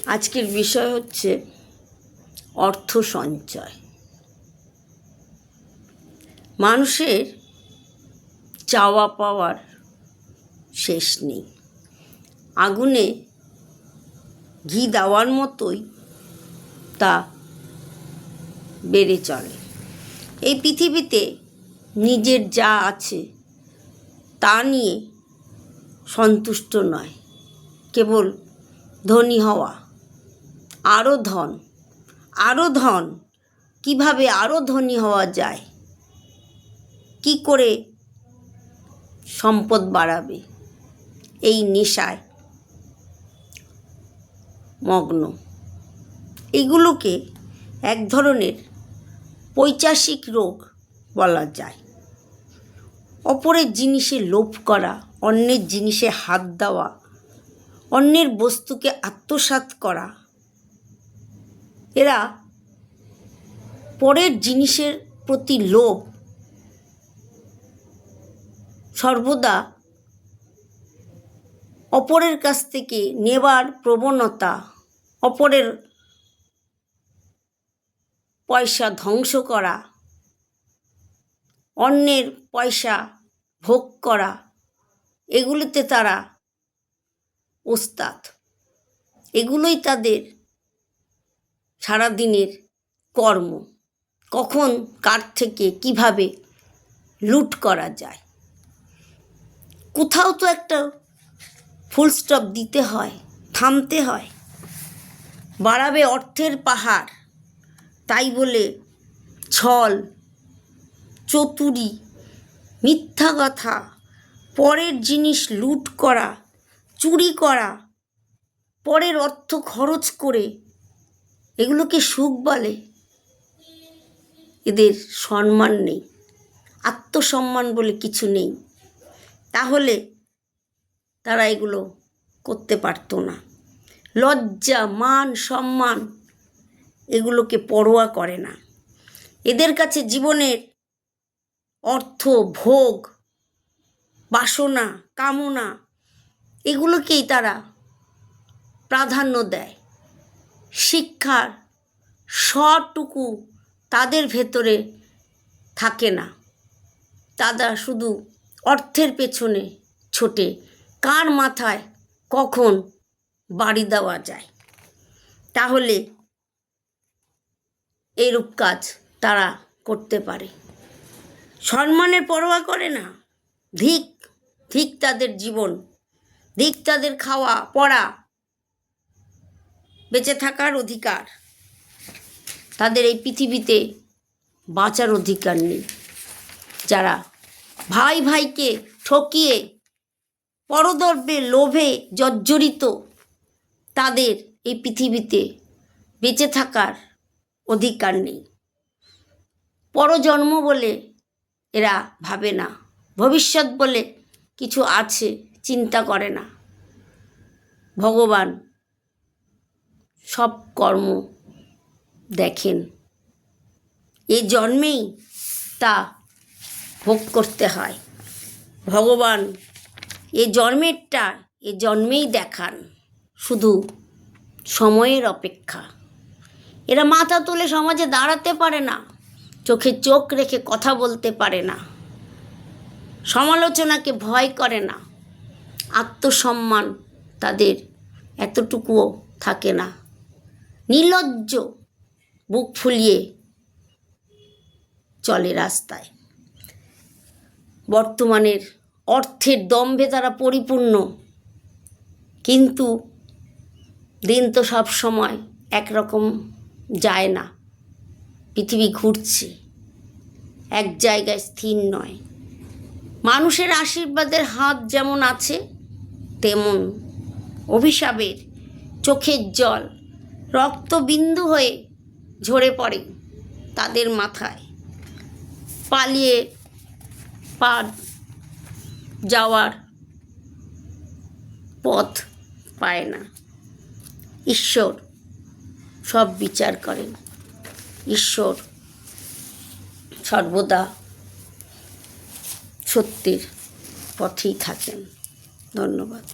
আজকের বিষয় হচ্ছে অর্থ সঞ্চয়। মানুষের চাওয়া পাওয়ার শেষ নেই। আগুনে ঘি দেওয়ার মতোই তা বেড়ে চলে। এই পৃথিবীতে নিজের যা আছে তা নিয়ে সন্তুষ্ট নয়, কেবল ধনী হওয়া, আরও ধন, কিভাবে আরও ধনী হওয়া যায়, কি করে সম্পদ বাড়াবে, এই নেশায় মগ্ন। এগুলোকে এক ধরনের পৈশাচিক রোগ বলা যায়। অপরের জিনিসে লোভ করা, অন্যের জিনিসে হাত দেওয়া, অন্যের বস্তুকে আত্মসাৎ করা, এরা পরের জিনিসের প্রতি লোভ সর্বদা অপরের কাছ থেকে নেবার প্রবণতা, অপরের পয়সা ধ্বংস করা, অন্যের পয়সা ভোগ করা, এগুলিতে তারা ওস্তাদ। এগুলোই তাদের সারাদিনের কর্ম। কখন কার থেকে কিভাবে লুট করা যায়। কোথাও তো একটা ফুল স্টপ দিতে হয়, থামতে হয়। বাড়াবে অর্থের পাহাড়, তাই বলে ছল, চতুরি, মিথ্যা কথা, পরের জিনিস লুট করা, চুরি করা, পরের অর্থ খরচ করে এগুলোকে সুখ বলে। এদের সম্মান নেই, আত্মসম্মান বলে কিছু নেই। তাহলে তারা এগুলো করতে পারতো না। লজ্জা, মান, সম্মান এগুলোকে পরোয়া করে না। এদের কাছে জীবনের অর্থ, ভোগ, বাসনা, কামনা এগুলোকেই তারা প্রাধান্য দেয়। শিক্ষার সটুকু তাদের ভেতরে থাকে না। তারা শুধু অর্থের পেছনে ছোটে, কার মাথায় কখন বাড়ি দেওয়া যায়। তাহলে এরূপ কাজ তারা করতে পারে। সম্মানের পরোয়া করে না। ধিক তাদের জীবন, ধিক তাদের খাওয়া পড়া, বেঁচে থাকার অধিকার। তাদের এই পৃথিবীতে বাঁচার অধিকার নেই। যারা ভাই ভাইকে ঠকিয়ে পরদ্রব্যে লোভে জর্জরিত, তাদের এই পৃথিবীতে বেঁচে থাকার অধিকার নেই। পরজন্ম বলে এরা ভাবে না, ভবিষ্যৎ বলে কিছু আছে চিন্তা করে না। ভগবান সব কর্ম দেখেন, এ জন্মেই তা ভোগ করতে হয়। ভগবান এ জন্মেই দেখান, শুধু সময়ের অপেক্ষা। এরা মাথা তুলে সমাজে দাঁড়াতে পারে না, চোখে চোখ রেখে কথা বলতে পারে না, সমালোচনাকে ভয় করে না। আত্মসম্মান তাদের এতটুকুও থাকে না। নির্লজ্জ, বুক ফুলিয়ে চলে রাস্তায়। বর্তমানের অর্থের দম্ভে তারা পরিপূর্ণ, কিন্তু দিন তো সব সময় একরকম যায় না। পৃথিবী ঘুরছে, এক জায়গায় স্থির নয়। মানুষের আশীর্বাদের হাত যেমন আছে, তেমন অভিশাপের চোখের জল রক্তবিন্দু হয়ে ঝরে পড়ে তাদের মাথায়। পালিয়ে যাওয়ার পথ পায় না। ঈশ্বর সব বিচার করেন। ঈশ্বর সর্বদা সত্যের পথেই থাকেন। ধন্যবাদ।